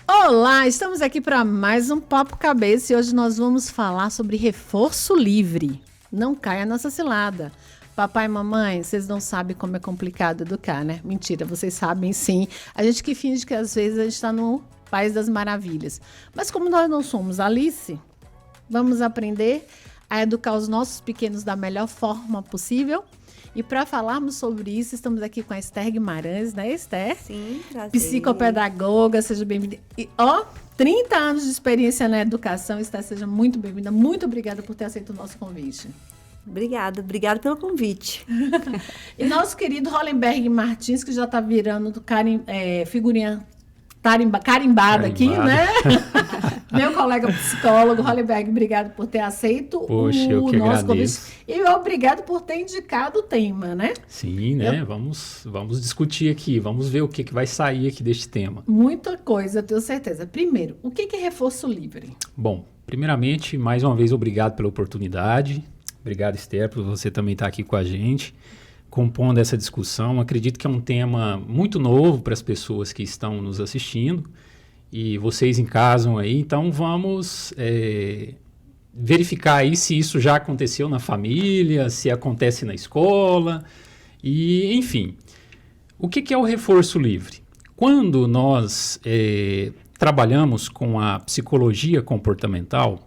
Olá, estamos aqui para mais um Papo Cabeça e hoje nós vamos falar sobre reforço livre. Não caia nessa cilada. Papai e mamãe, vocês não sabem como é complicado educar, né? Mentira, vocês sabem sim. A gente que finge que às vezes a gente está no País das Maravilhas. Mas como nós não somos Alice, vamos aprender a educar os nossos pequenos da melhor forma possível. E para falarmos sobre isso, estamos aqui com a Esther Guimarães, né, Esther? Sim, prazer. Psicopedagoga, seja bem-vinda. E, 30 anos de experiência na educação. Esther, seja muito bem-vinda. Muito obrigada por ter aceito o nosso convite. Obrigada pelo convite. E nosso querido Hollenberg Martins, que já está virando figurinha carimbada aqui, né? Meu colega psicólogo, Hollenberg, obrigado por ter aceito o nosso convite. E obrigado por ter indicado o tema, né? Sim, né? Vamos discutir aqui, vamos ver o que vai sair aqui deste tema. Muita coisa, eu tenho certeza. Primeiro, o que é reforço livre? Bom, primeiramente, mais uma vez, obrigado pela oportunidade. Obrigado, Esther, por você também estar aqui com a gente, compondo essa discussão. Acredito que é um tema muito novo para as pessoas que estão nos assistindo e vocês em casa aí. Então, vamos verificar aí se isso já aconteceu na família, se acontece na escola e, enfim. O que é o reforço livre? Quando nós trabalhamos com a psicologia comportamental,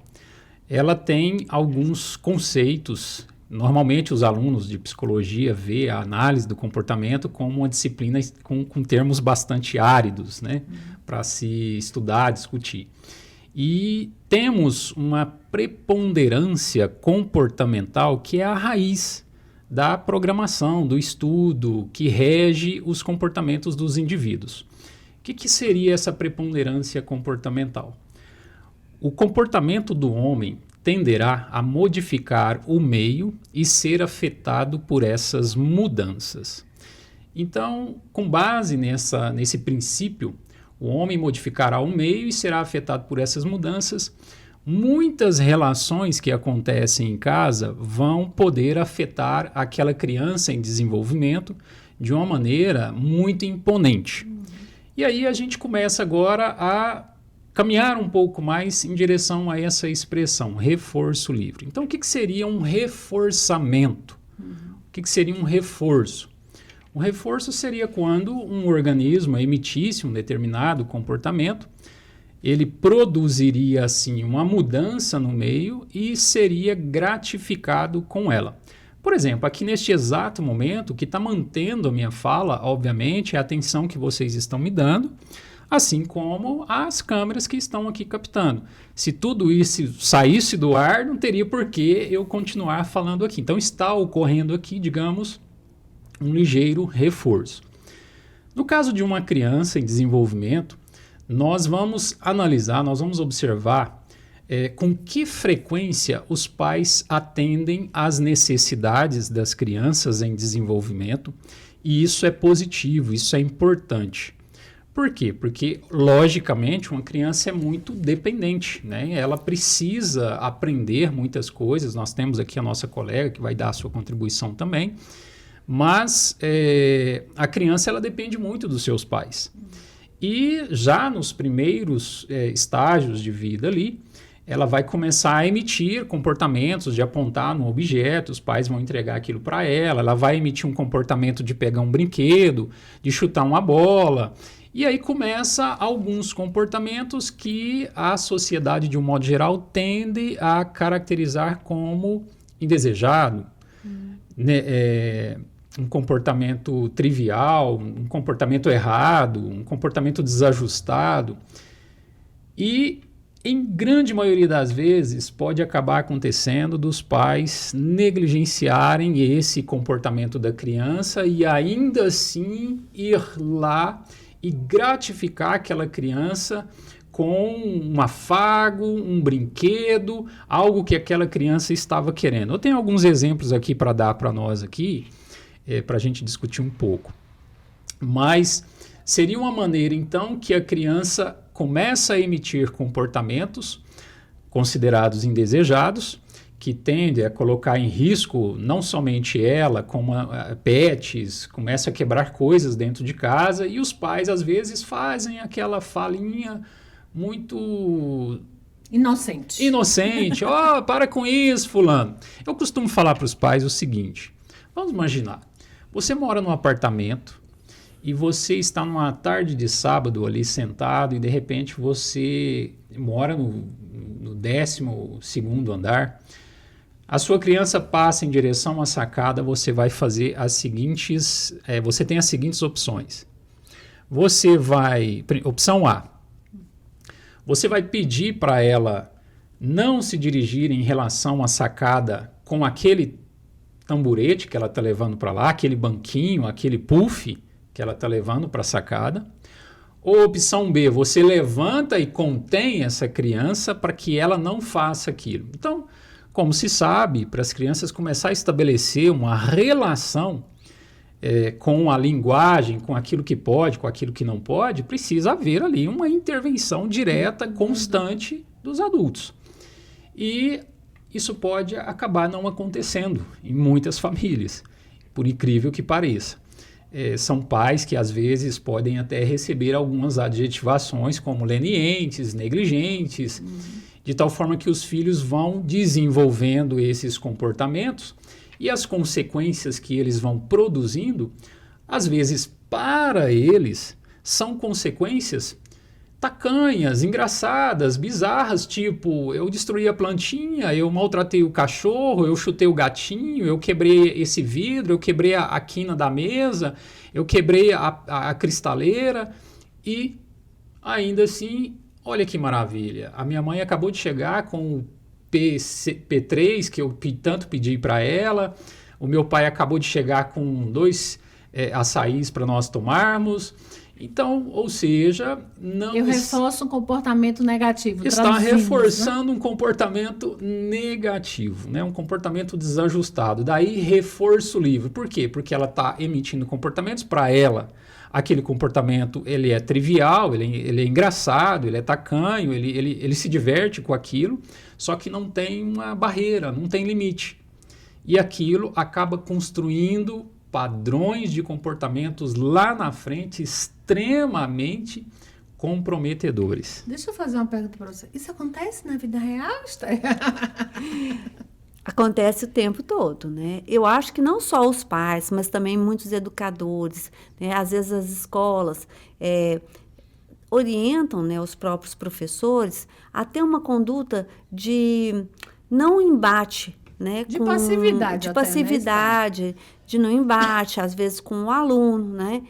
ela tem alguns conceitos. Normalmente, os alunos de psicologia vê a análise do comportamento como uma disciplina com termos bastante áridos, né, para se estudar, discutir. E temos uma preponderância comportamental que é a raiz da programação, do estudo, que rege os comportamentos dos indivíduos. O que seria essa preponderância comportamental? O comportamento do homem tenderá a modificar o meio e ser afetado por essas mudanças. Então, com base nesse princípio, o homem modificará o meio e será afetado por essas mudanças. Muitas relações que acontecem em casa vão poder afetar aquela criança em desenvolvimento de uma maneira muito imponente. E aí a gente começa agora a caminhar um pouco mais em direção a essa expressão, reforço livre. Então, o que seria um reforçamento? O que seria um reforço? Um reforço seria quando um organismo emitisse um determinado comportamento, ele produziria, assim, uma mudança no meio e seria gratificado com ela. Por exemplo, aqui neste exato momento, o que está mantendo a minha fala, obviamente, é a atenção que vocês estão me dando, assim como as câmeras que estão aqui captando. Se tudo isso saísse do ar, não teria por que eu continuar falando aqui. Então, está ocorrendo aqui, digamos, um ligeiro reforço. No caso de uma criança em desenvolvimento, nós vamos analisar, nós vamos observar com que frequência os pais atendem às necessidades das crianças em desenvolvimento, e isso é positivo, isso é importante. Por quê? Porque, logicamente, uma criança é muito dependente, né? Ela precisa aprender muitas coisas. Nós temos aqui a nossa colega que vai dar a sua contribuição também, mas a criança ela depende muito dos seus pais. E já nos primeiros estágios de vida ali, ela vai começar a emitir comportamentos de apontar no objeto, os pais vão entregar aquilo para ela vai emitir um comportamento de pegar um brinquedo, de chutar uma bola. E aí começa alguns comportamentos que a sociedade, de um modo geral, tende a caracterizar como indesejado, né? Um comportamento trivial, um comportamento errado, um comportamento desajustado. E, em grande maioria das vezes, pode acabar acontecendo dos pais negligenciarem esse comportamento da criança e ainda assim ir lá e gratificar aquela criança com um afago, um brinquedo, algo que aquela criança estava querendo. Eu tenho alguns exemplos aqui para dar para nós aqui, para a gente discutir um pouco. Mas seria uma maneira, então, que a criança começa a emitir comportamentos considerados indesejados, que tendem a colocar em risco não somente ela, como pets, começa a quebrar coisas dentro de casa, e os pais, às vezes, fazem aquela falinha muito inocente. Ó, para com isso, fulano. Eu costumo falar para os pais o seguinte, vamos imaginar, você mora num apartamento e você está numa tarde de sábado ali sentado e de repente você mora no 12º andar, a sua criança passa em direção à sacada, você vai fazer você tem as seguintes opções. Opção A, você vai pedir para ela não se dirigir em relação à sacada com aquele tamborete que ela está levando para lá, aquele banquinho, aquele puff que ela está levando para a sacada. Ou opção B, você levanta e contém essa criança para que ela não faça aquilo. Então, como se sabe, para as crianças começar a estabelecer uma relação com a linguagem, com aquilo que pode, com aquilo que não pode, precisa haver ali uma intervenção direta, constante dos adultos. E isso pode acabar não acontecendo em muitas famílias, por incrível que pareça. São pais que às vezes podem até receber algumas adjetivações como lenientes, negligentes, de tal forma que os filhos vão desenvolvendo esses comportamentos e as consequências que eles vão produzindo, às vezes para eles, são consequências tacanhas, engraçadas, bizarras, tipo, eu destruí a plantinha, eu maltratei o cachorro, eu chutei o gatinho, eu quebrei esse vidro, eu quebrei a quina da mesa, eu quebrei a cristaleira e ainda assim, olha que maravilha, a minha mãe acabou de chegar com o P3 que eu tanto pedi para ela, o meu pai acabou de chegar com 2 açaís para nós tomarmos. Então, ou seja, eu reforço um comportamento negativo. Está reforçando um comportamento negativo, né? Um comportamento desajustado. Daí, reforço livre. Por quê? Porque ela está emitindo comportamentos para ela. Aquele comportamento ele é trivial, ele é engraçado, ele é tacanho, ele se diverte com aquilo, só que não tem uma barreira, não tem limite. E aquilo acaba construindo padrões de comportamentos lá na frente extremamente comprometedores. Deixa eu fazer uma pergunta para você. Isso acontece na vida real, Esther? Acontece o tempo todo, né? Eu acho que não só os pais, mas também muitos educadores, né? Às vezes as escolas orientam, né, os próprios professores a ter uma conduta de não embate, né? De passividade. De passividade, né? De não embate, às vezes com o aluno, né?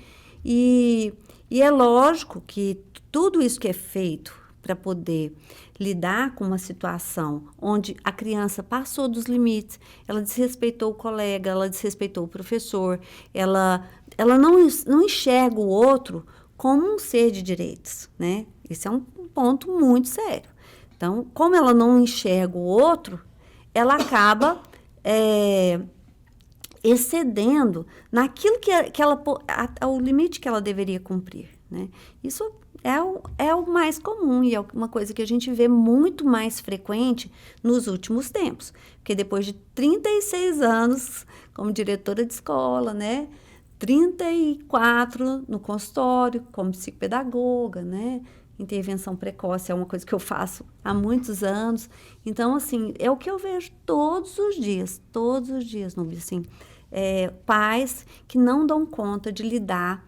E é lógico que tudo isso que é feito para poder lidar com uma situação onde a criança passou dos limites, ela desrespeitou o colega, ela desrespeitou o professor, ela não enxerga o outro como um ser de direitos, né? Esse é um ponto muito sério. Então, como ela não enxerga o outro, ela acaba excedendo naquilo que ela o limite que ela deveria cumprir, né? Isso é o mais comum e é uma coisa que a gente vê muito mais frequente nos últimos tempos. Porque depois de 36 anos como diretora de escola, né? 34 no consultório como psicopedagoga, né? Intervenção precoce é uma coisa que eu faço há muitos anos. Então, assim, é o que eu vejo todos os dias, Núbia, assim, pais que não dão conta de lidar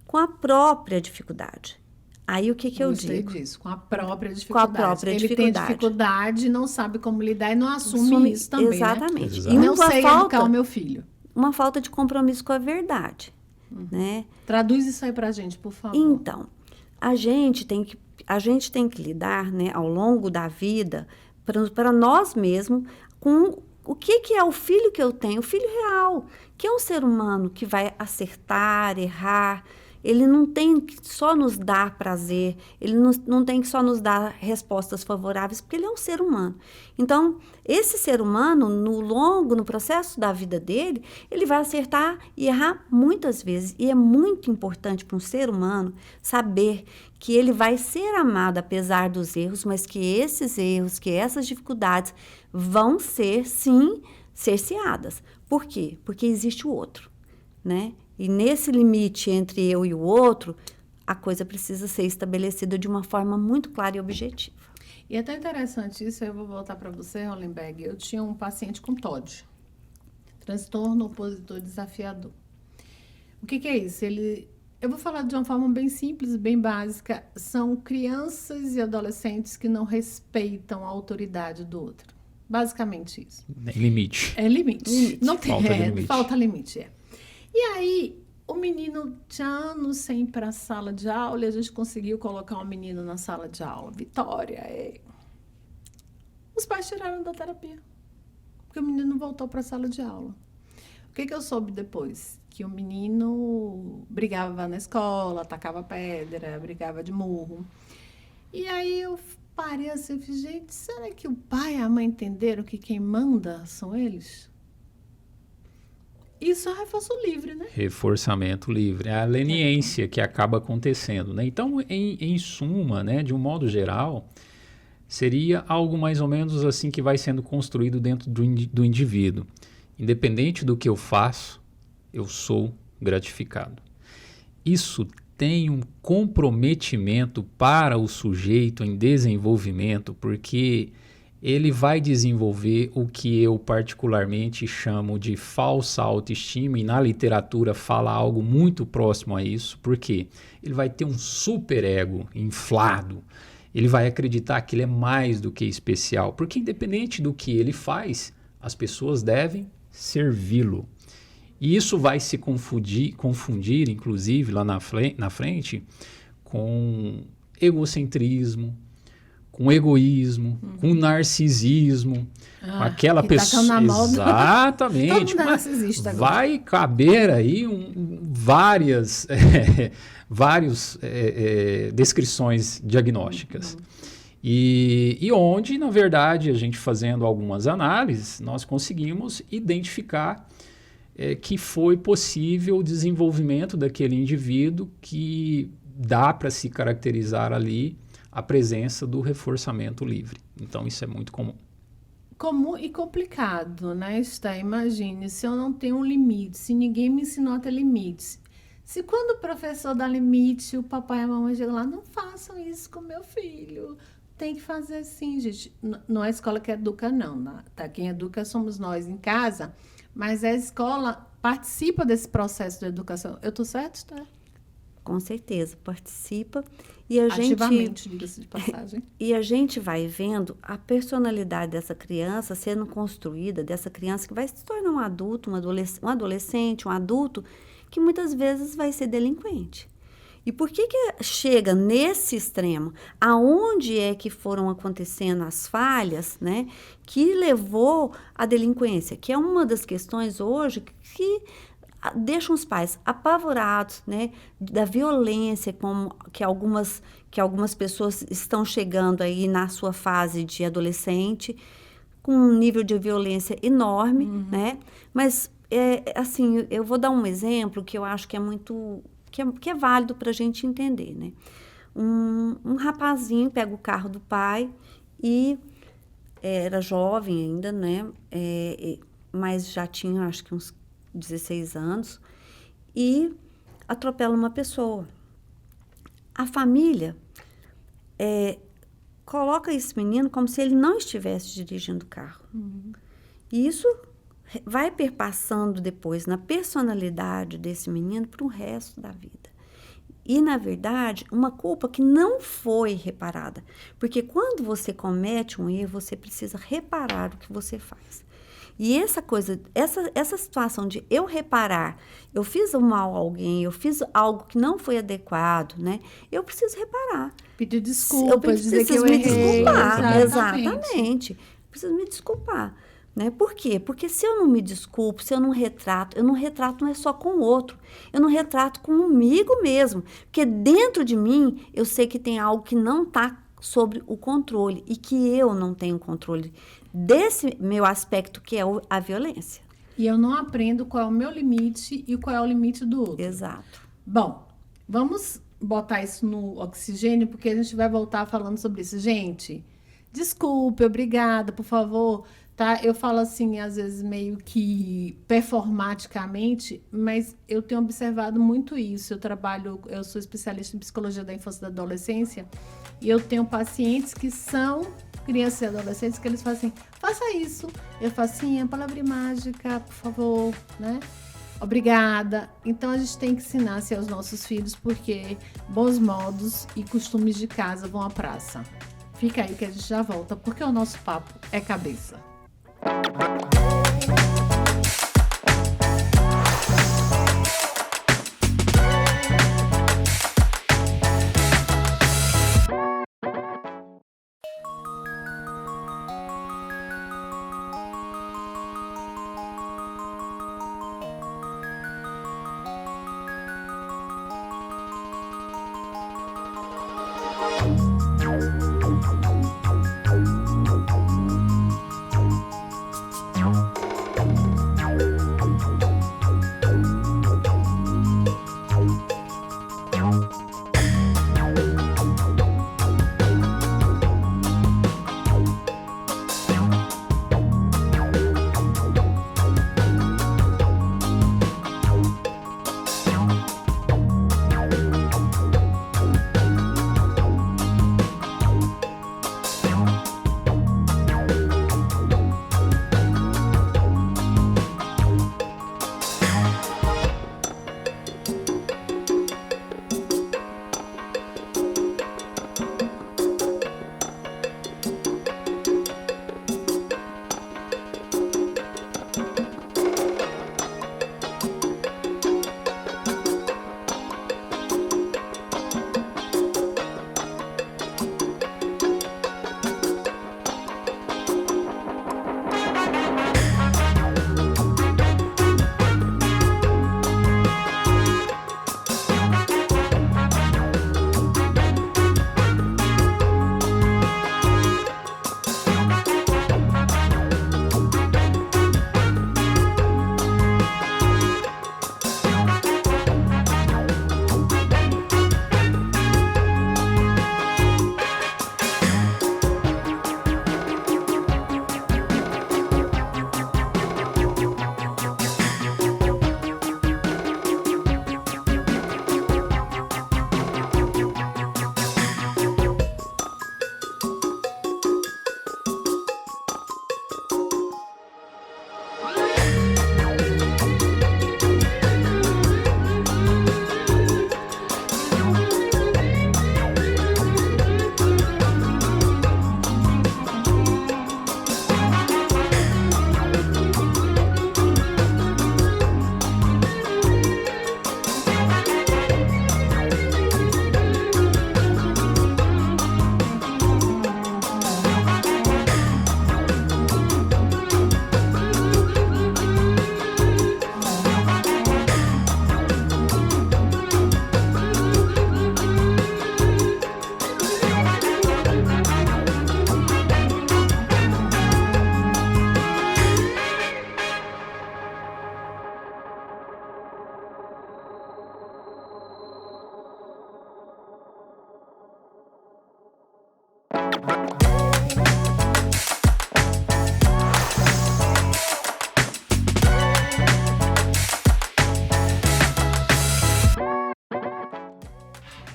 com a própria dificuldade. Aí, o que eu digo? Disso, com a própria dificuldade. Com a própria Ele dificuldade. Tem dificuldade, não sabe como lidar e não assume isso também, exatamente. Né? E não sei educar o meu filho. Uma falta de compromisso com a verdade, né? Traduz isso aí pra gente, por favor. Então, a gente tem que lidar, né, ao longo da vida, para nós mesmos, com o que é o filho que eu tenho, o filho real, que é um ser humano que vai acertar, errar, ele não tem que só nos dar prazer, ele não tem que só nos dar respostas favoráveis, porque ele é um ser humano. Então, esse ser humano, no processo da vida dele, ele vai acertar e errar muitas vezes. E é muito importante para um ser humano saber que ele vai ser amado apesar dos erros, mas que esses erros, que essas dificuldades vão ser, sim, cerceadas. Por quê? Porque existe o outro, né? E nesse limite entre eu e o outro, a coisa precisa ser estabelecida de uma forma muito clara e objetiva. E é até interessante isso, eu vou voltar para você, Hollenberg. Eu tinha um paciente com TOD, transtorno opositor desafiador. O que é isso? Eu vou falar de uma forma bem simples, bem básica. São crianças e adolescentes que não respeitam a autoridade do outro. Basicamente isso. Limite. É limite. Não tem, Falta de limite. Falta limite, é. E aí, o menino tinha anos sem ir para a sala de aula e a gente conseguiu colocar um menino na sala de aula. Vitória, Os pais tiraram da terapia, porque o menino voltou para a sala de aula. O que eu soube depois? Que o menino brigava na escola, atacava pedra, brigava de murro. E aí eu parei assim, eu falei, gente, será que o pai e a mãe entenderam que quem manda são eles? Isso é reforço livre, né? Reforçamento livre. É a leniência que acaba acontecendo, né? Então, em suma, né, de um modo geral, seria algo mais ou menos assim que vai sendo construído dentro do indivíduo. Independente do que eu faço, eu sou gratificado. Isso tem um comprometimento para o sujeito em desenvolvimento, porque ele vai desenvolver o que eu particularmente chamo de falsa autoestima, e na literatura fala algo muito próximo a isso, porque ele vai ter um superego inflado, ele vai acreditar que ele é mais do que especial, porque independente do que ele faz, as pessoas devem servi-lo. E isso vai se confundir inclusive, lá na frente, com egocentrismo, com egoísmo, com narcisismo, com aquela pessoa... Tá na moda. Exatamente. Todo mundo é narcisista agora. Vai caber aí várias descrições diagnósticas. E onde, na verdade, a gente fazendo algumas análises, nós conseguimos identificar que foi possível o desenvolvimento daquele indivíduo, que dá para se caracterizar ali a presença do reforçamento livre. Então, isso é muito comum. Comum e complicado, né, Esther? Imagine, se eu não tenho um limite, se ninguém me ensinou a ter limites. Se quando o professor dá limite, o papai e a mamãe chegam lá, não façam isso com meu filho. Tem que fazer assim, gente. Não é a escola que educa, não. Tá? Quem educa somos nós em casa, mas a escola participa desse processo de educação. Eu estou certo, Esther? Com certeza, participa. E a ativamente, diga-se de passagem. E a gente vai vendo a personalidade dessa criança sendo construída, dessa criança que vai se tornar um adulto, um adolescente, um adulto, que muitas vezes vai ser delinquente. E por que chega nesse extremo? Aonde é que foram acontecendo as falhas, né, que levou à delinquência? Que é uma das questões hoje que deixam os pais apavorados, né, da violência que algumas pessoas estão chegando aí na sua fase de adolescente, com um nível de violência enorme, né? Mas, assim, eu vou dar um exemplo que eu acho que é muito... que é válido para a gente entender, né? Um rapazinho pega o carro do pai e era jovem ainda, né? Mas já tinha, acho que uns 16 anos, e atropela uma pessoa. A família coloca esse menino como se ele não estivesse dirigindo o carro. E isso vai perpassando depois na personalidade desse menino para o resto da vida. E, na verdade, uma culpa que não foi reparada. Porque quando você comete um erro, você precisa reparar o que você faz. E essa situação de eu reparar, eu fiz um mal a alguém, eu fiz algo que não foi adequado, né? Eu preciso reparar. Pedir desculpas, eu dizer que eu me errei. desculpar. Exatamente. Preciso me desculpar. Né? Por quê? Porque se eu não me desculpo, se eu não retrato não é só com o outro, eu não retrato comigo mesmo. Porque dentro de mim, eu sei que tem algo que não está sobre o controle e que eu não tenho controle desse meu aspecto, que é a violência. E eu não aprendo qual é o meu limite e qual é o limite do outro. Exato. Bom, vamos botar isso no oxigênio, porque a gente vai voltar falando sobre isso. Gente, desculpe, obrigada, por favor. Tá? Eu falo assim, às vezes, meio que performaticamente, mas eu tenho observado muito isso. Eu sou especialista em psicologia da infância e da adolescência, e eu tenho pacientes que são crianças e adolescentes que eles falam assim, faça isso. Eu faço assim, a palavra mágica, por favor, né? Obrigada. Então, a gente tem que ensinar assim, aos nossos filhos, porque bons modos e costumes de casa vão à praça. Fica aí que a gente já volta, porque o nosso papo é cabeça.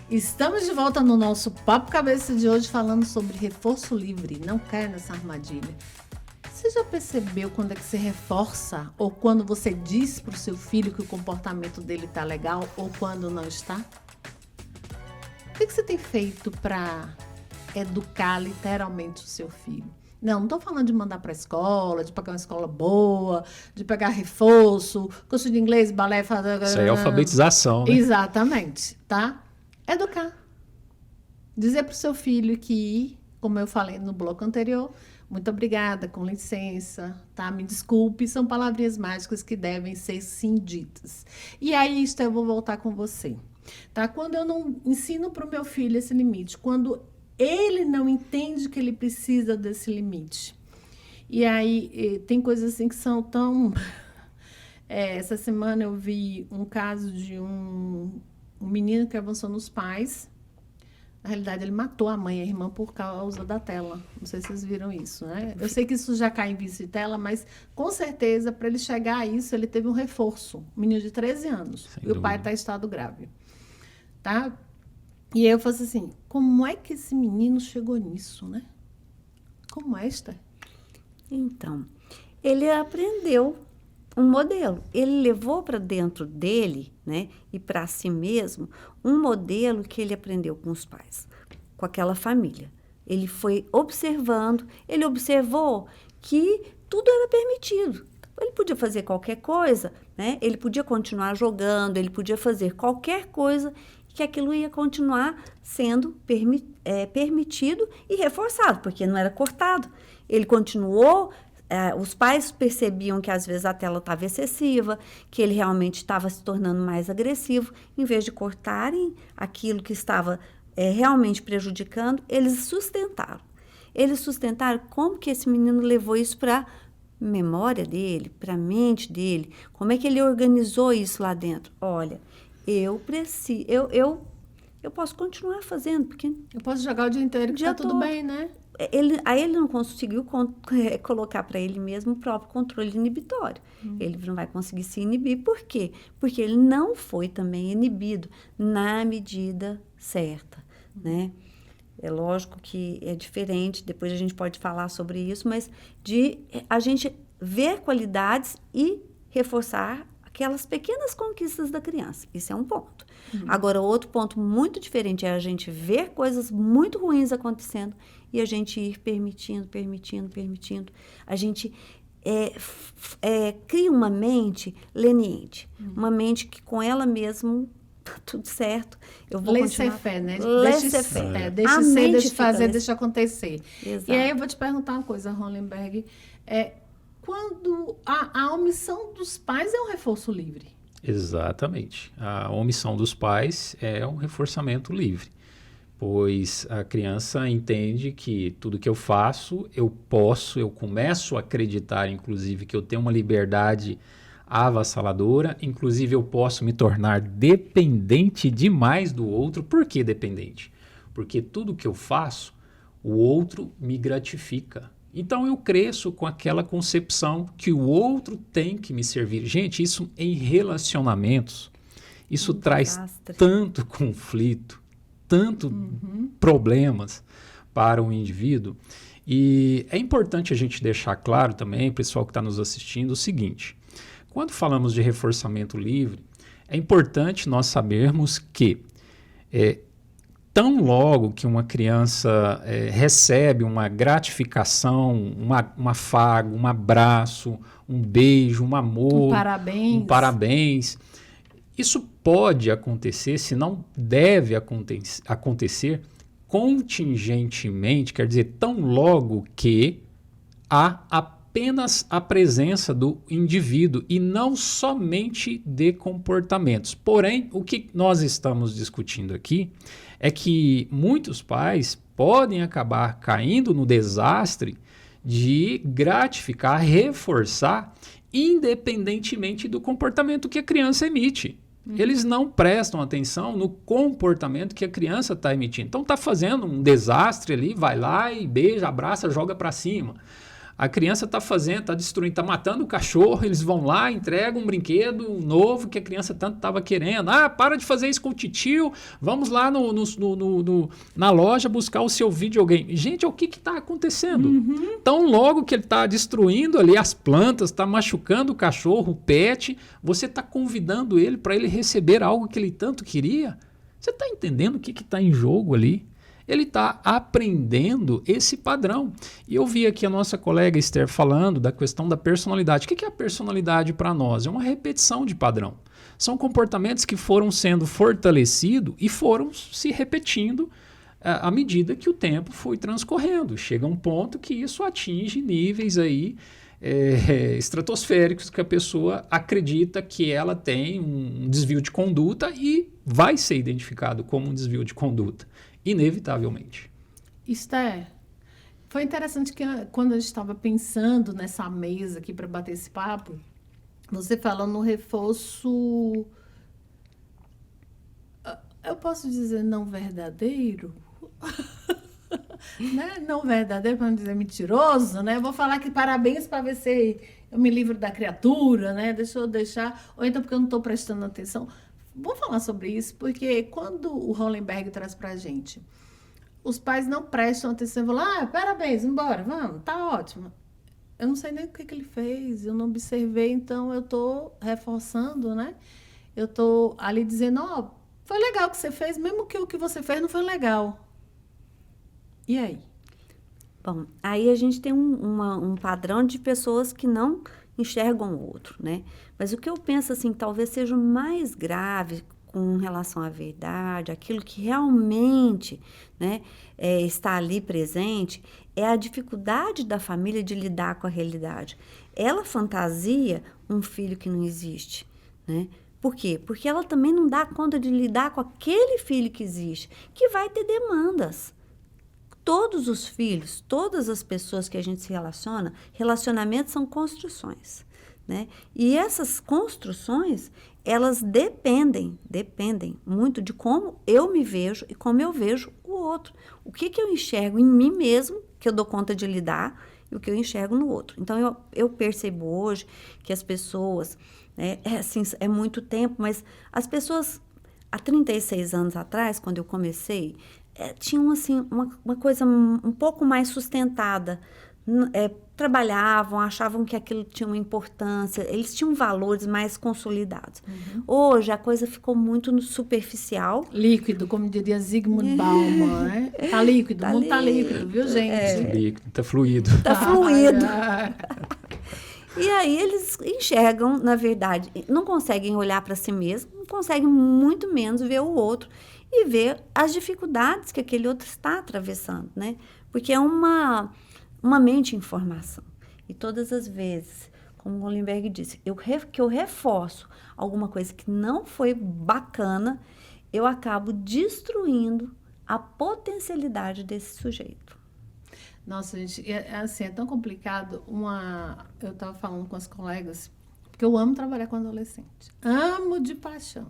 Estamos de volta no nosso Papo Cabeça de hoje falando sobre reforço livre. Não caia nessa armadilha. Você já percebeu quando é que você reforça ou quando você diz para o seu filho que o comportamento dele está legal ou quando não está? O que você tem feito para educar literalmente o seu filho? Não estou falando de mandar para a escola, de pagar uma escola boa, de pegar reforço, curso de inglês, balé... Isso aí é alfabetização, né? Exatamente, tá? Educar. Dizer para o seu filho que, como eu falei no bloco anterior, Muito obrigada, com licença, tá? Me desculpe, são palavrinhas mágicas que devem ser sim ditas. E aí, Esther, eu vou voltar com você, tá? Quando eu não ensino para o meu filho esse limite, quando ele não entende que ele precisa desse limite, e aí tem coisas assim que são tão... essa semana eu vi um caso de um menino que avançou nos pais. Na realidade, ele matou a mãe e a irmã por causa da tela. Não sei se vocês viram isso, né? Eu sei que isso já cai em vício de tela, mas com certeza, para ele chegar a isso, ele teve um reforço. Um menino de 13 anos. Sem e o pai dúvida. está em estado grave. Tá? E aí eu falei assim, como é que esse menino chegou nisso, né? Como é, Esther? Então, ele aprendeu um modelo. Ele levou para dentro dele, né, e para si mesmo, um modelo que ele aprendeu com os pais, com aquela família. Ele foi observando, ele observou que tudo era permitido. Ele podia fazer qualquer coisa, né? Ele podia continuar jogando, ele podia fazer qualquer coisa, que aquilo ia continuar sendo permitido e reforçado, porque não era cortado. Ele continuou. Os pais percebiam que às vezes a tela estava excessiva, que ele realmente estava se tornando mais agressivo. Em vez de cortarem aquilo que estava realmente prejudicando, eles sustentaram. Eles sustentaram como que esse menino levou isso para a memória dele, para a mente dele, como é que ele organizou isso lá dentro. Olha, eu posso continuar fazendo, porque... Eu posso jogar o dia inteiro que tá tudo bem, né? Aí ele não conseguiu colocar para ele mesmo o próprio controle inibitório. Ele não vai conseguir se inibir. Por quê? Porque ele não foi também inibido na medida certa, né? É lógico que é diferente, depois a gente pode falar sobre isso, mas de a gente ver qualidades e reforçar aquelas pequenas conquistas da criança. Isso é um ponto. Agora, outro ponto muito diferente é a gente ver coisas muito ruins acontecendo e a gente ir permitindo. A gente cria uma mente leniente, uma mente que com ela mesmo tá tudo certo. Eu vou continuar. Laissez-faire, né? Laissez-faire. Deixa ser, deixa fazer, deixa acontecer. Exato. E aí eu vou te perguntar uma coisa, Hollenberg. Quando a omissão dos pais é um reforço livre? Exatamente. A omissão dos pais é um reforçamento livre, pois a criança entende que tudo que eu faço, eu começo a acreditar, inclusive, que eu tenho uma liberdade avassaladora, inclusive eu posso me tornar dependente demais do outro. Por que dependente? Porque tudo que eu faço, o outro me gratifica. Então eu cresço com aquela concepção que o outro tem que me servir. Gente, isso em relacionamentos, isso traz tanto conflito, tanto problemas para o indivíduo. E é importante a gente deixar claro também, pessoal que está nos assistindo, o seguinte: quando falamos de reforçamento livre, é importante nós sabermos que tão logo que uma criança recebe uma gratificação, um afago, um abraço, um beijo, um amor, um parabéns, isso pode acontecer, se não deve acontecer contingentemente, quer dizer, tão logo que há apenas a presença do indivíduo e não somente de comportamentos. Porém, o que nós estamos discutindo aqui é que muitos pais podem acabar caindo no desastre de gratificar, reforçar, independentemente do comportamento que a criança emite. Eles não prestam atenção no comportamento que a criança está emitindo. Então está fazendo um desastre ali, vai lá e beija, abraça, joga para cima. A criança está fazendo, está destruindo, está matando o cachorro, eles vão lá, entregam um brinquedo novo que a criança tanto estava querendo. Ah, para de fazer isso com o titio, vamos lá na loja buscar o seu videogame. Gente, o que está acontecendo? Tão logo que ele está destruindo ali as plantas, está machucando o cachorro, o pet, você está convidando ele para ele receber algo que ele tanto queria? Você está entendendo o que está em jogo ali? Ele está aprendendo esse padrão. E eu vi aqui a nossa colega Esther falando da questão da personalidade. O que é a personalidade para nós? É uma repetição de padrão. São comportamentos que foram sendo fortalecidos e foram se repetindo à medida que o tempo foi transcorrendo. Chega um ponto que isso atinge níveis aí estratosféricos, que a pessoa acredita que ela tem um desvio de conduta e vai ser identificado como um desvio de conduta, inevitavelmente. Esther, foi interessante que quando a gente estava pensando nessa mesa aqui para bater esse papo, você falou no reforço, eu posso dizer não verdadeiro? Né? Não verdadeiro, para não dizer mentiroso, né? Eu vou falar que parabéns para ver se eu me livro da criatura, né? Deixa eu deixar, ou então porque eu não estou prestando atenção. Vou falar sobre isso, porque quando o Hollenberg traz para a gente, os pais não prestam atenção e falam, parabéns, embora, vamos, tá ótimo. Eu não sei nem o que ele fez, eu não observei, então eu estou reforçando, né? Eu estou ali dizendo, foi legal o que você fez, mesmo que o que você fez não foi legal. E aí? Bom, aí a gente tem um padrão de pessoas que não enxergam o outro, né? Mas o que eu penso, assim, talvez seja o mais grave com relação à verdade, aquilo que realmente, né, está ali presente, é a dificuldade da família de lidar com a realidade. Ela fantasia um filho que não existe, né? Por quê? Porque ela também não dá conta de lidar com aquele filho que existe, que vai ter demandas. Todos os filhos, todas as pessoas que a gente se relaciona, relacionamentos são construções, né? E essas construções, elas dependem muito de como eu me vejo e como eu vejo o outro. O que eu enxergo em mim mesmo, que eu dou conta de lidar, e o que eu enxergo no outro. Então, eu percebo hoje que as pessoas, né, assim, é muito tempo, mas as pessoas, há 36 anos atrás, quando eu comecei, tinham assim, uma coisa um pouco mais sustentada. Trabalhavam, achavam que aquilo tinha uma importância, eles tinham valores mais consolidados. Uhum. Hoje, a coisa ficou muito superficial. Líquido, como diria Zygmunt Bauman, né? Tá líquido, o mundo tá líquido, viu, gente? Líquido, tá fluido. Tá fluido. E aí eles enxergam, na verdade, não conseguem olhar para si mesmos, não conseguem muito menos ver o outro e ver as dificuldades que aquele outro está atravessando, né? Porque é uma mente em formação. E todas as vezes, como o Hollenberg disse, que eu reforço alguma coisa que não foi bacana, eu acabo destruindo a potencialidade desse sujeito. Nossa, gente, assim, é tão complicado. Eu estava falando com as colegas, porque eu amo trabalhar com adolescente. Amo de paixão.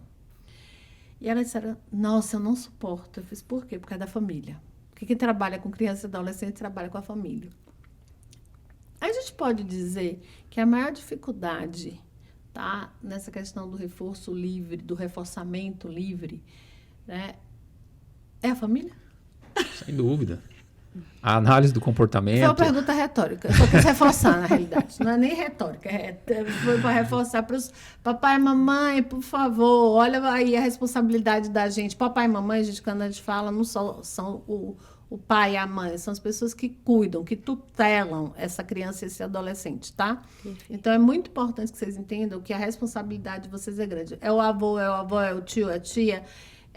E elas disseram, nossa, eu não suporto. Eu fiz, por quê? Por causa da família. Porque quem trabalha com criança e adolescente trabalha com a família. A gente pode dizer que a maior dificuldade, tá, nessa questão do reforço livre, do reforçamento livre, né, é a família? Sem dúvida. A análise do comportamento... Foi uma pergunta retórica. Eu só quis reforçar, na realidade. Não é nem retórica. Foi para reforçar para os papai e mamãe, por favor, olha aí a responsabilidade da gente. Papai e mamãe, gente, quando a gente fala, não só são o pai e a mãe, são as pessoas que cuidam, que tutelam essa criança e esse adolescente, tá? Então, é muito importante que vocês entendam que a responsabilidade de vocês é grande. É o avô, é o tio, é a tia...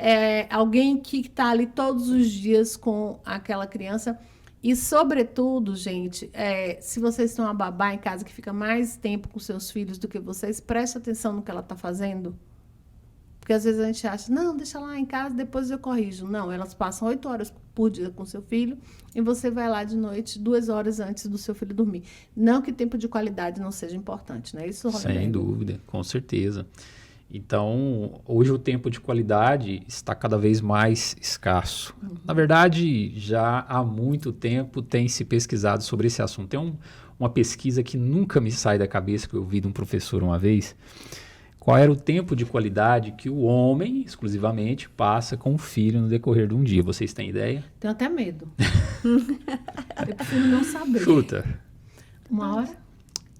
É alguém que está ali todos os dias com aquela criança. E, sobretudo, gente, se vocês têm uma babá em casa que fica mais tempo com seus filhos do que vocês, preste atenção no que ela está fazendo. Porque, às vezes, a gente acha, não, deixa lá em casa, depois eu corrijo. Não, elas passam 8 horas por dia com seu filho e você vai lá de noite 2 horas antes do seu filho dormir. Não que tempo de qualidade não seja importante, né? Isso, sem dúvida, com certeza. Então, hoje o tempo de qualidade está cada vez mais escasso. Uhum. Na verdade, já há muito tempo tem se pesquisado sobre esse assunto. Tem uma pesquisa que nunca me sai da cabeça, que eu ouvi de um professor uma vez. Qual era o tempo de qualidade que o homem, exclusivamente, passa com o filho no decorrer de um dia? Vocês têm ideia? Tenho até medo. Eu prefiro não saber. Chuta. 1 hora?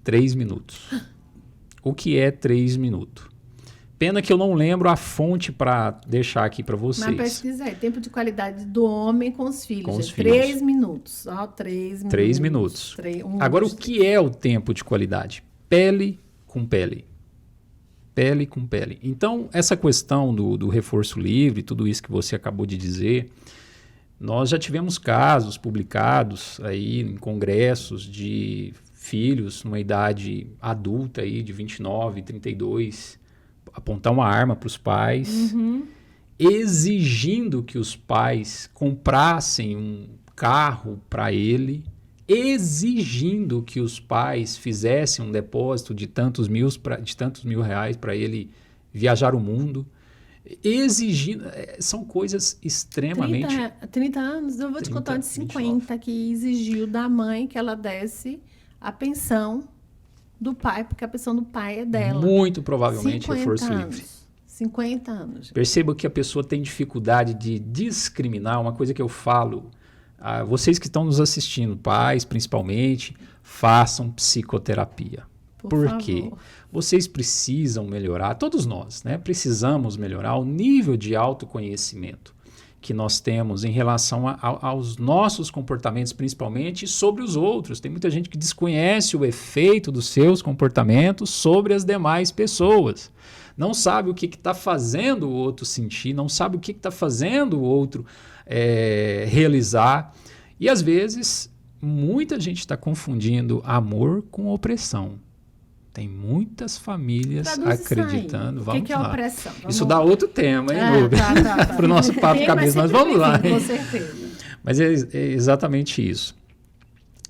3 minutos. O que é 3 minutos? Pena que eu não lembro a fonte para deixar aqui para vocês. Mas pesquisei. Tempo de qualidade do homem com os filhos. Com os filhos. 3 minutos. 3 minutos. 3 minutos. Agora, o que é o tempo de qualidade? Pele com pele. Pele com pele. Então, essa questão do reforço livre, tudo isso que você acabou de dizer, Nós já tivemos casos publicados aí em congressos de filhos numa idade adulta aí de 29, 32, apontar uma arma para os pais, exigindo que os pais comprassem um carro para ele, exigindo que os pais fizessem um depósito de tantos mil reais para ele viajar o mundo. Exigindo, são coisas extremamente... 30 anos, eu vou te contar de 50, 29. Que exigiu da mãe que ela desse a pensão do pai, porque a pensão do pai é dela. Muito provavelmente reforço livre. 50 anos. Perceba que a pessoa tem dificuldade de discriminar, uma coisa que eu falo, vocês que estão nos assistindo, pais principalmente, façam psicoterapia. Por quê? Vocês precisam melhorar, todos nós, né? Precisamos melhorar o nível de autoconhecimento que nós temos em relação aos nossos comportamentos, principalmente, e sobre os outros. Tem muita gente que desconhece o efeito dos seus comportamentos sobre as demais pessoas. Não sabe o que está fazendo o outro sentir, não sabe o que está fazendo o outro realizar. E, às vezes, muita gente está confundindo amor com opressão. Tem muitas famílias acreditando. O que é opressão? Isso dá outro tema, hein, Nubia? Tá. Para o nosso papo cabeça, mas vamos lá. Com certeza. Mas é exatamente isso.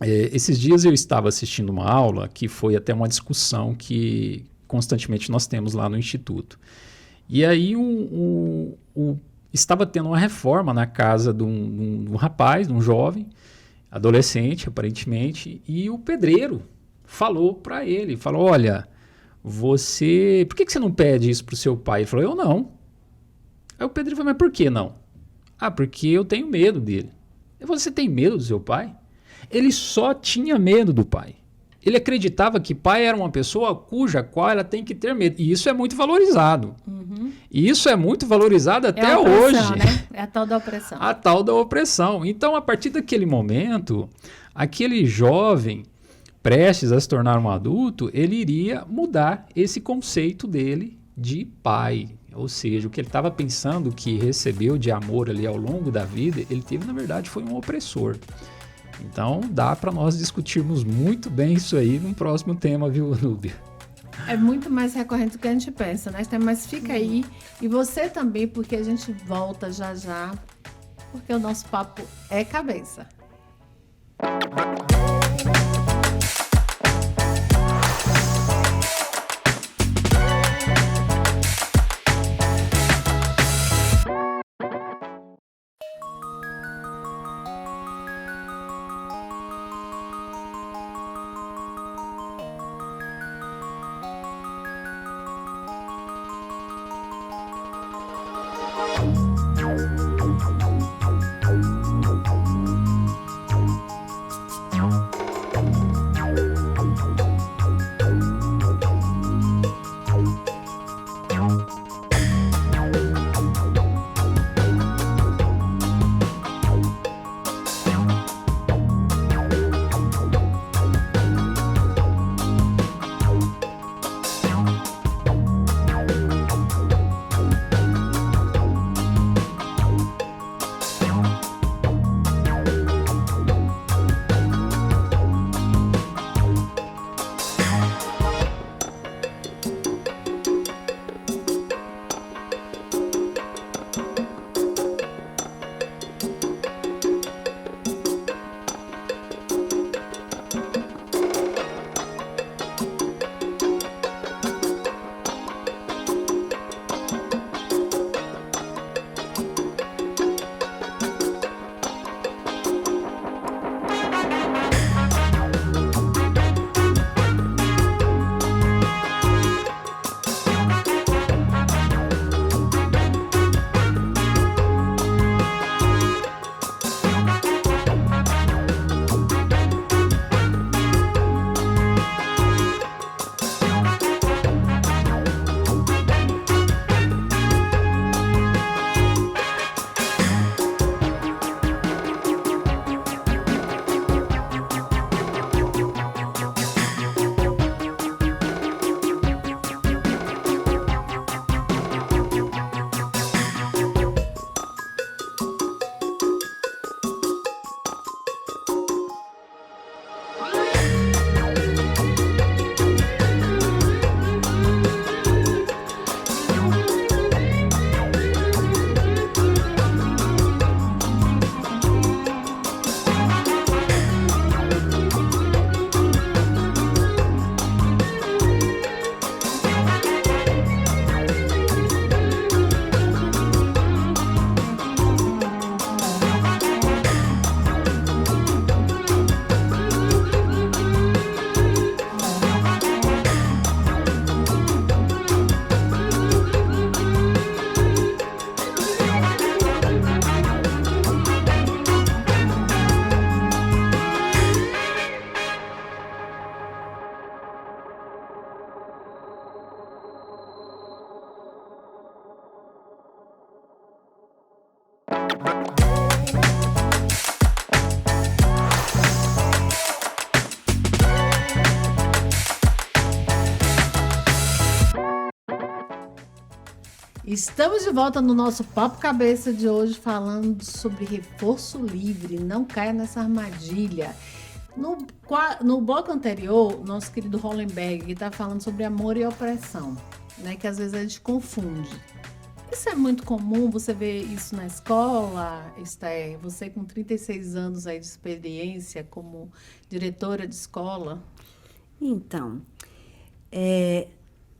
Esses dias eu estava assistindo uma aula que foi até uma discussão que constantemente nós temos lá no Instituto. E aí estava tendo uma reforma na casa de um rapaz, de um jovem, adolescente aparentemente, e o pedreiro falou para ele, olha, por que você não pede isso pro seu pai? Ele falou, eu não. Aí o pedreiro falou, mas por que não? Porque eu tenho medo dele. Ele falou, você tem medo do seu pai? Ele só tinha medo do pai. Ele acreditava que pai era uma pessoa cuja qual ela tem que ter medo. E isso é muito valorizado. E isso é muito valorizado até hoje. Né? É a tal da opressão. A tal da opressão. Então, a partir daquele momento, aquele jovem prestes a se tornar um adulto, ele iria mudar esse conceito dele de pai. Ou seja, o que ele estava pensando que recebeu de amor ali ao longo da vida, ele teve, na verdade, foi um opressor. Então, dá para nós discutirmos muito bem isso aí num próximo tema, viu, Núbia? É muito mais recorrente do que a gente pensa, né? Mas fica aí. E você também, porque a gente volta já já, porque o nosso papo é cabeça. Estamos de volta no nosso Papo Cabeça de hoje falando sobre reforço livre. Não caia nessa armadilha. No bloco anterior, nosso querido Hollenberg está falando sobre amor e opressão, né? Que às vezes a gente confunde. Isso é muito comum, você vê isso na escola, Esther? Você com 36 anos aí de experiência como diretora de escola. Então,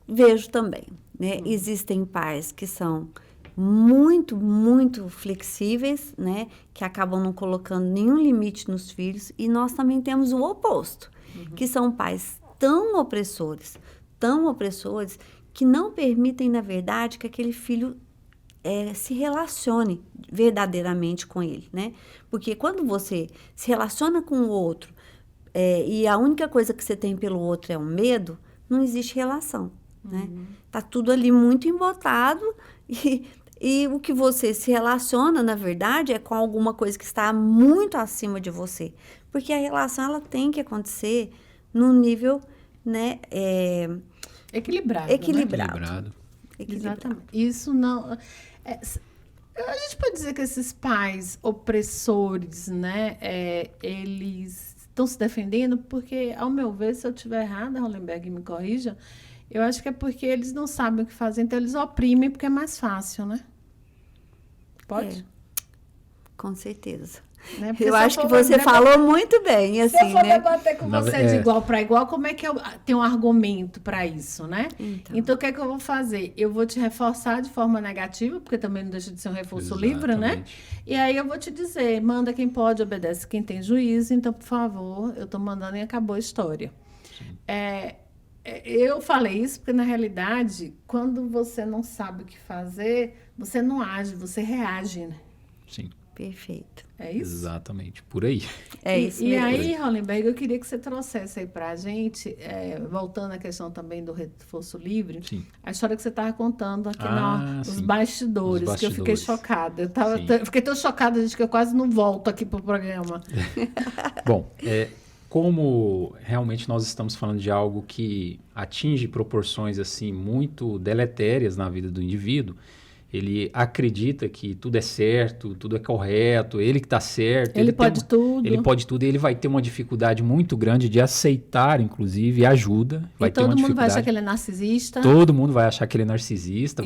vejo também, né? Existem pais que são muito, muito flexíveis, né? Que acabam não colocando nenhum limite nos filhos. E nós também temos o oposto, que são pais tão opressores, que não permitem, na verdade, que aquele filho se relacione verdadeiramente com ele, né? Porque quando você se relaciona com o outro e a única coisa que você tem pelo outro é o medo, não existe relação, né? Tá tudo ali muito embotado e o que você se relaciona, na verdade, é com alguma coisa que está muito acima de você. Porque a relação, ela tem que acontecer num nível, né? Equilibrado. Exatamente. Isso não... a gente pode dizer que esses pais opressores, né? Eles estão se defendendo porque, ao meu ver, se eu estiver errada, Hollenberg me corrija, eu acho que é porque eles não sabem o que fazer, então eles oprimem porque é mais fácil, né? Pode? Com certeza. Né? Eu acho que você falou muito bem, assim, se eu for né? debater com você de igual para igual, como é que eu tenho um argumento para isso, né? Então, o que é que eu vou fazer? Eu vou te reforçar de forma negativa, porque também não deixa de ser um reforço livre, né? E aí eu vou te dizer, manda quem pode, obedece quem tem juízo, então, por favor, eu tô mandando e acabou a história. Eu falei isso porque, na realidade, quando você não sabe o que fazer, você não age, você reage, né? Sim. Perfeito. É isso? Exatamente, por aí. É isso mesmo. E aí, Hollenberg, eu queria que você trouxesse aí pra gente, voltando à questão também do reforço livre, Sim. a história que você estava contando aqui nos bastidores, que eu fiquei chocada. Eu fiquei tão chocada, gente, que eu quase não volto aqui pro programa. Bom, como realmente nós estamos falando de algo que atinge proporções assim muito deletérias na vida do indivíduo, ele acredita que tudo é certo, tudo é correto, ele que está certo. Ele pode tudo. Ele pode tudo e ele vai ter uma dificuldade muito grande de aceitar, inclusive, ajuda. E todo mundo vai achar que ele é narcisista. Todo mundo vai achar que ele é narcisista.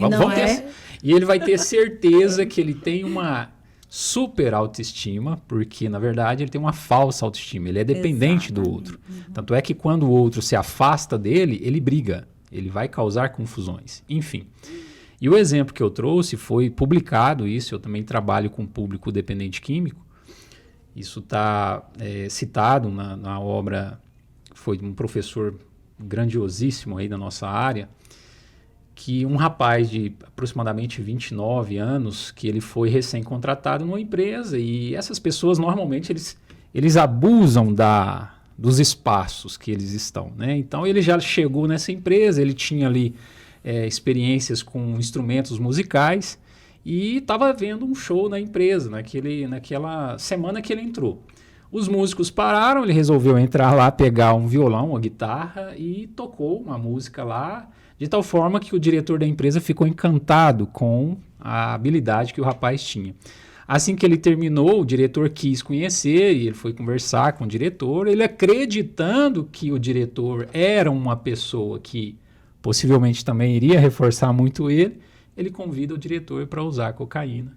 E ele vai ter certeza que ele tem uma super autoestima, porque, na verdade, ele tem uma falsa autoestima. Ele é dependente do outro. Tanto é que quando o outro se afasta dele, ele briga. Ele vai causar confusões. Enfim. E o exemplo que eu trouxe foi publicado, eu também trabalho com público dependente químico, isso está citado na obra, foi de um professor grandiosíssimo aí da nossa área, que um rapaz de aproximadamente 29 anos, que ele foi recém-contratado numa empresa, e essas pessoas normalmente eles abusam dos espaços que eles estão, né? Então ele já chegou nessa empresa, ele tinha ali experiências com instrumentos musicais e estava vendo um show na empresa, naquela semana que ele entrou. Os músicos pararam, ele resolveu entrar lá, pegar um violão, uma guitarra e tocou uma música lá, de tal forma que o diretor da empresa ficou encantado com a habilidade que o rapaz tinha. Assim que ele terminou, o diretor quis conhecer e ele foi conversar com o diretor, ele acreditando que o diretor era uma pessoa que possivelmente também iria reforçar muito ele convida o diretor para usar cocaína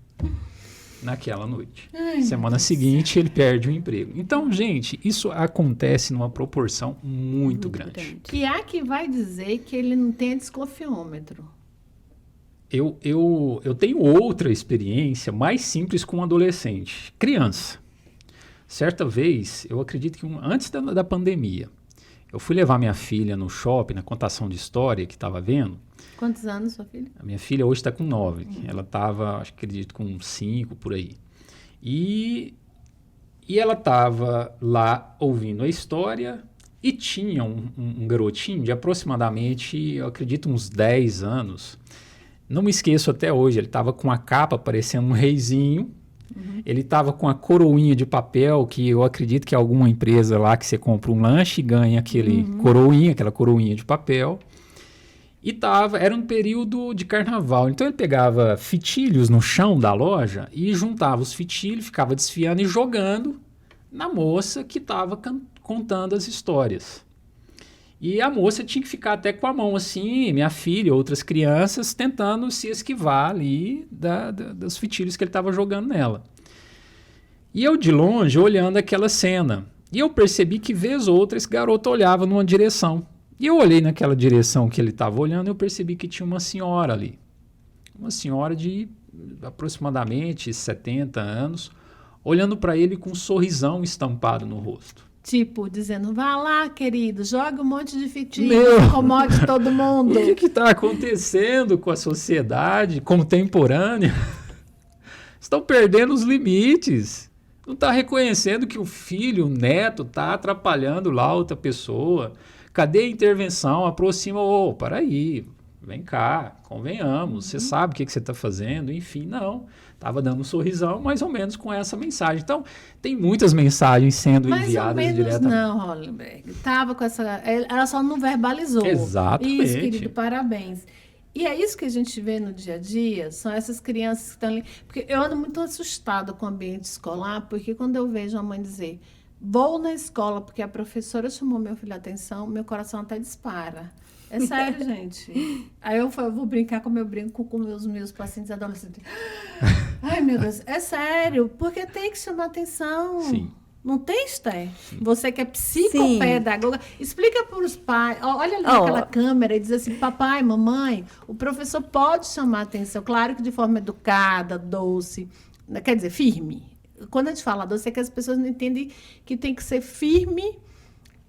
naquela noite. Semana seguinte, ele perde o emprego. Então, gente, isso acontece numa proporção muito grande. E há que vai dizer que ele não tem desconfiômetro. Eu tenho outra experiência mais simples com um adolescente, criança. Certa vez, eu acredito que antes da pandemia, eu fui levar minha filha no shopping, na contação de história que estava vendo. Quantos anos, sua filha? A minha filha hoje está com 9. Ela estava, acredito, com 5, por aí. E ela estava lá ouvindo a história e tinha um garotinho de aproximadamente, eu acredito, uns 10 anos. Não me esqueço até hoje, ele estava com a capa parecendo um reizinho. Ele estava com a coroinha de papel, que eu acredito que é alguma empresa lá que você compra um lanche e ganha aquela coroinha de papel. E era um período de carnaval. Então ele pegava fitilhos no chão da loja e juntava os fitilhos, ficava desfiando e jogando na moça que estava contando as histórias. E a moça tinha que ficar até com a mão assim, minha filha, outras crianças, tentando se esquivar ali dos fitilhos que ele estava jogando nela. E eu de longe olhando aquela cena. E eu percebi que vez ou outra esse garoto olhava numa direção. E eu olhei naquela direção que ele estava olhando e eu percebi que tinha uma senhora ali. Uma senhora de aproximadamente 70 anos, olhando para ele com um sorrisão estampado no rosto. Tipo, dizendo, vá lá, querido, joga um monte de fitinhos, incomode todo mundo. O que está acontecendo com a sociedade contemporânea? Estão perdendo os limites. Não está reconhecendo que o filho, o neto, está atrapalhando lá outra pessoa. Cadê a intervenção? Aproxima, para aí, vem cá, convenhamos, você sabe o que você está fazendo, enfim, não. Estava dando um sorrisão, mais ou menos com essa mensagem. Então, tem muitas mensagens sendo enviadas diretamente. Não, Hollenberg. Estava com essa... Ela só não verbalizou. Exatamente. Isso, querido, parabéns. E é isso que a gente vê no dia a dia, são essas crianças que estão ali... Porque eu ando muito assustada com o ambiente escolar, porque quando eu vejo a mãe dizer, vou na escola porque a professora chamou meu filho a atenção, meu coração até dispara. É sério, gente. Aí eu vou brincar como eu brinco com meus pacientes adolescentes. Ai, meu Deus, é sério, porque tem que chamar atenção. Sim. Não tem, Esther? Você que é psicopedagoga, explica para os pais, olha ali naquela câmera e diz assim, papai, mamãe, o professor pode chamar atenção, claro que de forma educada, doce, quer dizer, firme. Quando a gente fala doce, é que as pessoas não entendem que tem que ser firme.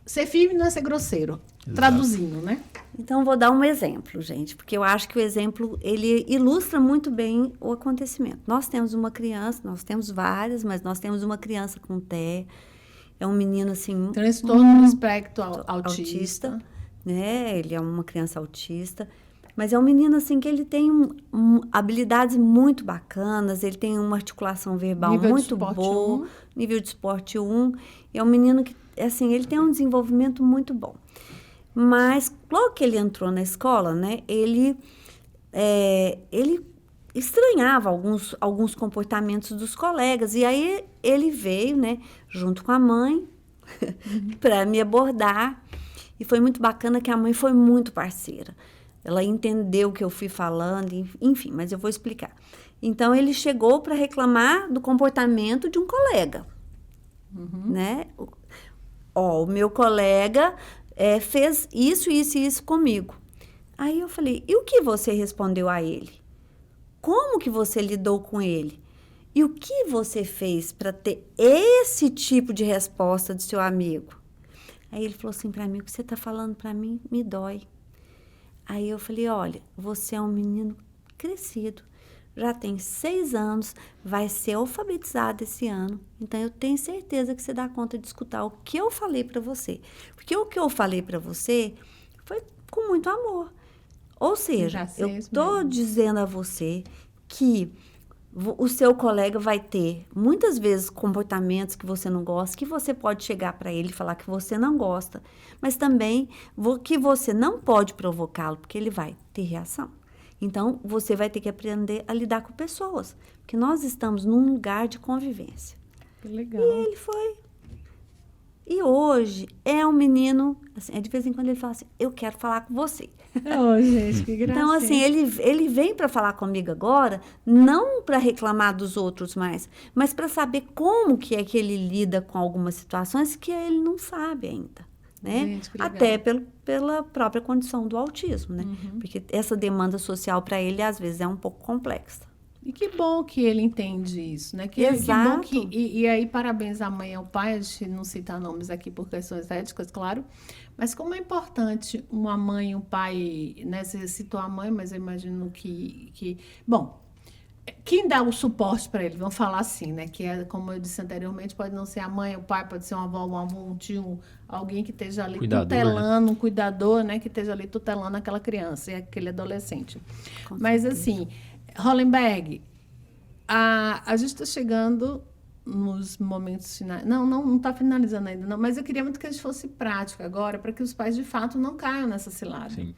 Ser firme não é ser grosseiro. Exato. Traduzindo, né? Então, vou dar um exemplo, gente, porque eu acho que o exemplo, ele ilustra muito bem o acontecimento. Nós temos uma criança, nós temos várias, mas nós temos uma criança com TEA, é um menino, assim... Transtorno do espectro autista. Né? Ele é uma criança autista, mas é um menino, assim, que ele tem habilidades muito bacanas, ele tem uma articulação verbal muito boa, nível de esporte 1, e é um menino que, assim, ele tem um desenvolvimento muito bom. Mas, logo que ele entrou na escola, né, ele estranhava alguns comportamentos dos colegas. E aí ele veio, né, junto com a mãe, para me abordar. E foi muito bacana que a mãe foi muito parceira. Ela entendeu o que eu fui falando, enfim, mas eu vou explicar. Então, ele chegou para reclamar do comportamento de um colega. Né? O meu colega... fez isso, isso e isso comigo. Aí eu falei, e o que você respondeu a ele? Como que você lidou com ele? E o que você fez para ter esse tipo de resposta do seu amigo? Aí ele falou assim para mim, o que você está falando para mim me dói. Aí eu falei, olha, você é um menino crescido, já tem 6 anos, vai ser alfabetizado esse ano. Então, eu tenho certeza que você dá conta de escutar o que eu falei para você. Porque o que eu falei para você foi com muito amor. Ou seja, eu estou dizendo a você que o seu colega vai ter, muitas vezes, comportamentos que você não gosta, que você pode chegar para ele e falar que você não gosta. Mas também que você não pode provocá-lo, porque ele vai ter reação. Então, você vai ter que aprender a lidar com pessoas, porque nós estamos num lugar de convivência. Que legal. E ele foi. E hoje é um menino, assim, de vez em quando ele fala assim, eu quero falar com você. Oh, gente, que gracinha. Então, assim, ele vem para falar comigo agora, não para reclamar dos outros mais, mas para saber como que é que ele lida com algumas situações que ele não sabe ainda. Né? Gente, até pela própria condição do autismo, né? Porque essa demanda social para ele, às vezes, é um pouco complexa. E que bom que ele entende isso, né? Exato. Que bom e aí, parabéns à mãe e ao pai, a gente não citar nomes aqui por questões éticas, claro, mas como é importante uma mãe e um pai, né? Você citou a mãe, mas eu imagino que... Bom, quem dá o suporte para ele, vamos falar assim, né? Que é, como eu disse anteriormente, pode não ser a mãe, o pai, pode ser uma avó, um avô, um tio, alguém que esteja ali tutelando, né? Um cuidador, né? Que esteja ali tutelando aquela criança e aquele adolescente. Mas, assim, Hollenberg, a gente está chegando nos momentos finais. Não está finalizando ainda, não. Mas eu queria muito que a gente fosse prático agora, para que os pais, de fato, não caiam nessa cilada. Sim.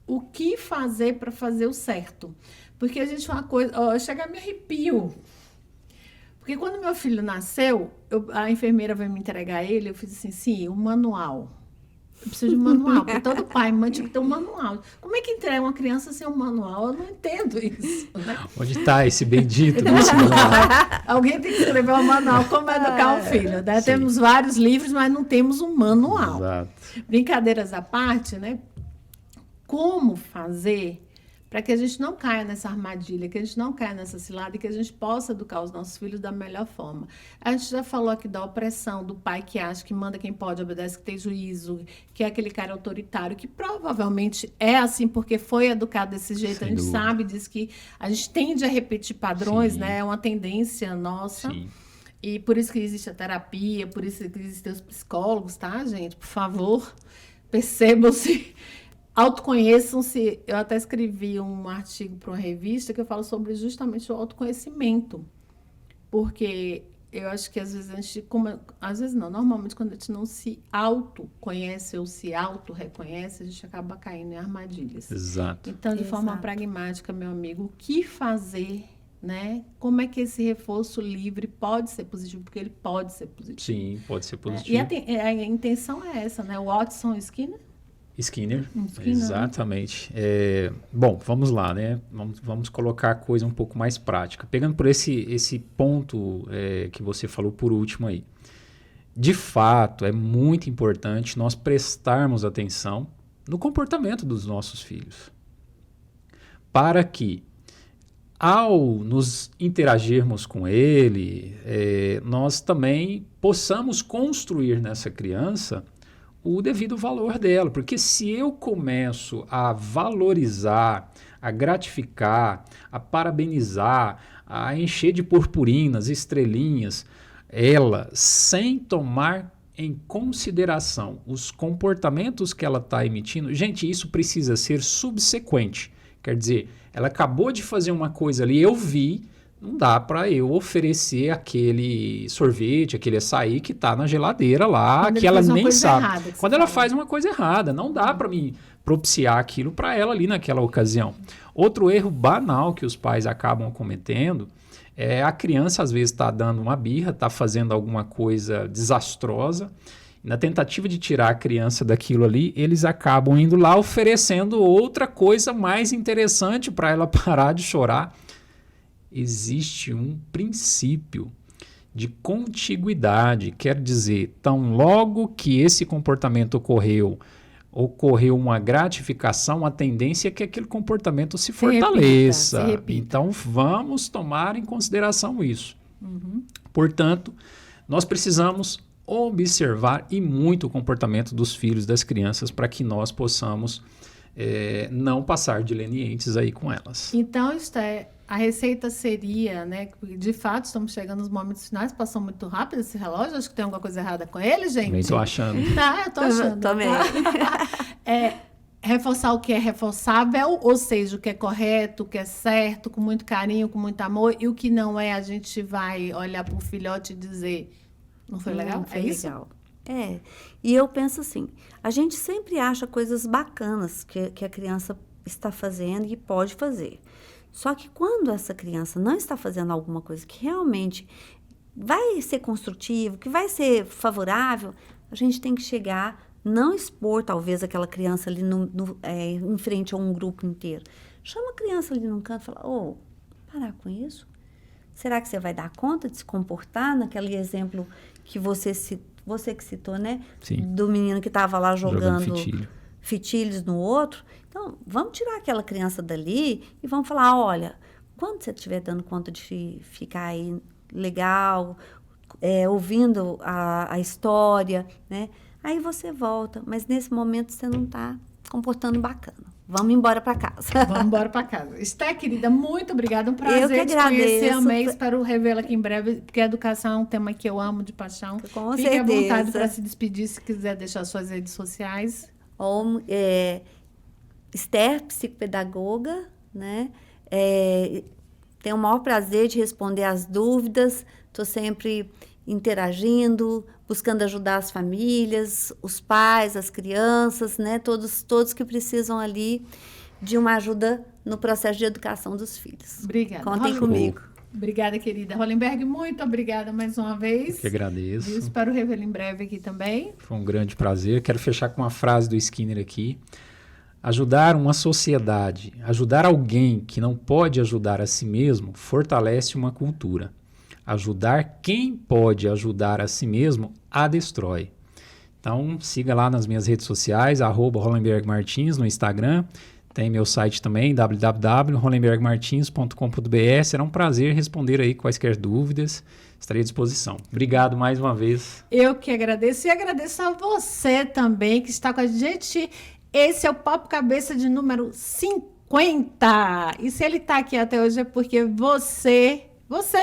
o que fazer para fazer o certo. Porque a gente uma coisa, chega a me arrepio. Porque quando meu filho nasceu, a enfermeira veio me entregar ele, eu fiz assim, sim, um manual. Eu preciso de um manual, porque todo pai e mãe tinha que ter um manual. Como é que entrega uma criança sem um manual? Eu não entendo isso, né? Onde está esse bendito desse manual? Alguém tem que escrever um manual, como educar um filho, né? Temos vários livros, mas não temos um manual. Exato. Brincadeiras à parte, né? Como fazer para que a gente não caia nessa armadilha, que a gente não caia nessa cilada e que a gente possa educar os nossos filhos da melhor forma. A gente já falou aqui da opressão, do pai que acha que manda quem pode, obedece, que tem juízo, que é aquele cara autoritário, que provavelmente é assim porque foi educado desse jeito. Sem a gente dúvida. sabe, diz que a gente tende a repetir padrões, Sim. né? É uma tendência nossa. Sim. E por isso que existe a terapia, por isso que existem os psicólogos, tá, gente? Por favor, percebam-se. Autoconheçam-se. Eu até escrevi um artigo para uma revista que eu falo sobre justamente o autoconhecimento. Porque eu acho que às vezes a gente... às vezes não, normalmente quando a gente não se autoconhece ou se auto-reconhece, a gente acaba caindo em armadilhas. Exato. Então, de forma Exato. pragmática, meu amigo, o que fazer, né? Como é que esse reforço livre pode ser positivo? Porque ele pode ser positivo. Sim, pode ser E positivo. a intenção é essa, né? O Watson Skinner. Skinner, Skinner, exatamente. Bom, vamos lá, né? Vamos colocar a coisa um pouco mais prática. Pegando por esse ponto que você falou por último aí. De fato, é muito importante nós prestarmos atenção no comportamento dos nossos filhos. Para que, ao nos interagirmos com ele, nós também possamos construir nessa criança o devido valor dela, porque se eu começo a valorizar, a gratificar, a parabenizar, a encher de purpurinas, estrelinhas, ela, sem tomar em consideração os comportamentos que ela está emitindo, gente, isso precisa ser subsequente. Quer dizer, ela acabou de fazer uma coisa ali, eu vi, não dá para eu oferecer aquele sorvete, aquele açaí que está na geladeira lá, Quando que ele ela faz uma nem coisa sabe. errada, que você Quando ela fala. faz uma coisa errada, não dá para me propiciar aquilo para ela ali naquela ocasião. Outro erro banal que os pais acabam cometendo é a criança às vezes está dando uma birra, está fazendo alguma coisa desastrosa. Na tentativa de tirar a criança daquilo ali, eles acabam indo lá oferecendo outra coisa mais interessante para ela parar de chorar. Existe um princípio de contiguidade, quer dizer, tão logo que esse comportamento ocorreu uma gratificação, a tendência é que aquele comportamento se fortaleça. se repita. Então, vamos tomar em consideração isso. Portanto, nós precisamos observar e muito o comportamento dos filhos, das crianças, para que nós possamos não passar de lenientes aí com elas. Então, a receita seria, né? De fato, estamos chegando nos momentos finais, passou muito rápido esse relógio. Acho que tem alguma coisa errada com ele, gente. Também estou achando. Tá, eu tô achando. Também. Reforçar o que é reforçável, ou seja, o que é correto, o que é certo, com muito carinho, com muito amor, e o que não é, a gente vai olhar para o filhote e dizer, não foi legal? Não foi é isso? legal. E eu penso assim, a gente sempre acha coisas bacanas que a criança está fazendo e pode fazer. Só que quando essa criança não está fazendo alguma coisa que realmente vai ser construtivo, que vai ser favorável, a gente tem que chegar, não expor talvez aquela criança ali em frente a um grupo inteiro. Chama a criança ali num canto e fala, parar com isso? Será que você vai dar conta de se comportar naquele exemplo que você que citou, né? Sim. Do menino que estava lá jogando fitilho. fitilhos no outro. Então, vamos tirar aquela criança dali e vamos falar, olha, quando você estiver dando conta de ficar aí legal, ouvindo a história, né? Aí você volta, mas nesse momento você não está comportando bacana. Vamos embora para casa. Vamos embora para casa. Esté, querida, muito obrigada. Um prazer Eu que te conhecer. agradeço. Amei, espero revê-la aqui em breve, porque a educação é um tema que eu amo de paixão. Com Fique à vontade certeza. para se despedir, se quiser deixar suas redes sociais. Esther, psicopedagoga, né? Tenho o maior prazer de responder as dúvidas. Estou sempre interagindo, buscando ajudar as famílias, os pais, as crianças, né? Todos que precisam ali de uma ajuda no processo de educação dos filhos. Obrigada. Contem comigo. Obrigada, querida. Hollenberg, muito obrigada mais uma vez. Eu que agradeço. Eu espero revê-lo em breve aqui também. Foi um grande prazer. Quero fechar com uma frase do Skinner aqui. Ajudar uma sociedade, ajudar alguém que não pode ajudar a si mesmo, fortalece uma cultura. Ajudar quem pode ajudar a si mesmo, a destrói. Então, siga lá nas minhas redes sociais, @HollenbergMartins no Instagram. Tem meu site também, www.hollenbergmartins.com.br. Será um prazer responder aí quaisquer dúvidas. Estarei à disposição. Obrigado mais uma vez. Eu que agradeço e agradeço a você também que está com a gente. Esse é o Papo Cabeça de número 50. E se ele está aqui até hoje é porque você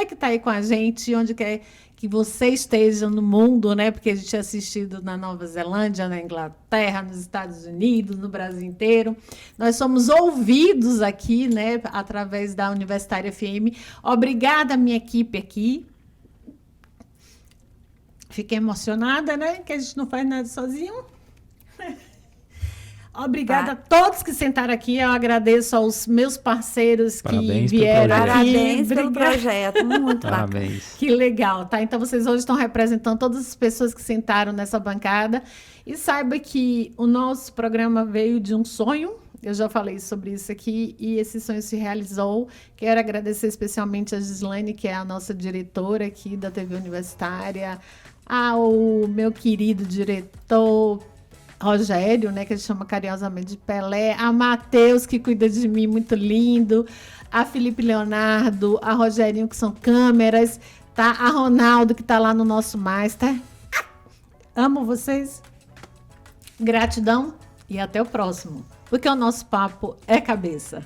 que está aí com a gente, onde quer que você esteja no mundo, né? Porque a gente é assistido na Nova Zelândia, na Inglaterra, nos Estados Unidos, no Brasil inteiro. Nós somos ouvidos aqui, né? Através da Universitária FM. Obrigada, minha equipe aqui. Fiquei emocionada, né? Que a gente não faz nada sozinho. Obrigada a todos que sentaram aqui. Eu agradeço aos meus parceiros que vieram aqui. Parabéns pelo projeto. Muito bacana. Que legal, tá? Então, vocês hoje estão representando todas as pessoas que sentaram nessa bancada. E saiba que o nosso programa veio de um sonho. Eu já falei sobre isso aqui e esse sonho se realizou. Quero agradecer especialmente a Gislaine, que é a nossa diretora aqui da TV Universitária, ao meu querido diretor Rogério, né, que a gente chama carinhosamente de Pelé, a Matheus, que cuida de mim, muito lindo, a Felipe Leonardo, a Rogerinho, que são câmeras, tá? A Ronaldo, que tá lá no nosso master. Amo vocês. Gratidão e até o próximo, porque o nosso papo é cabeça.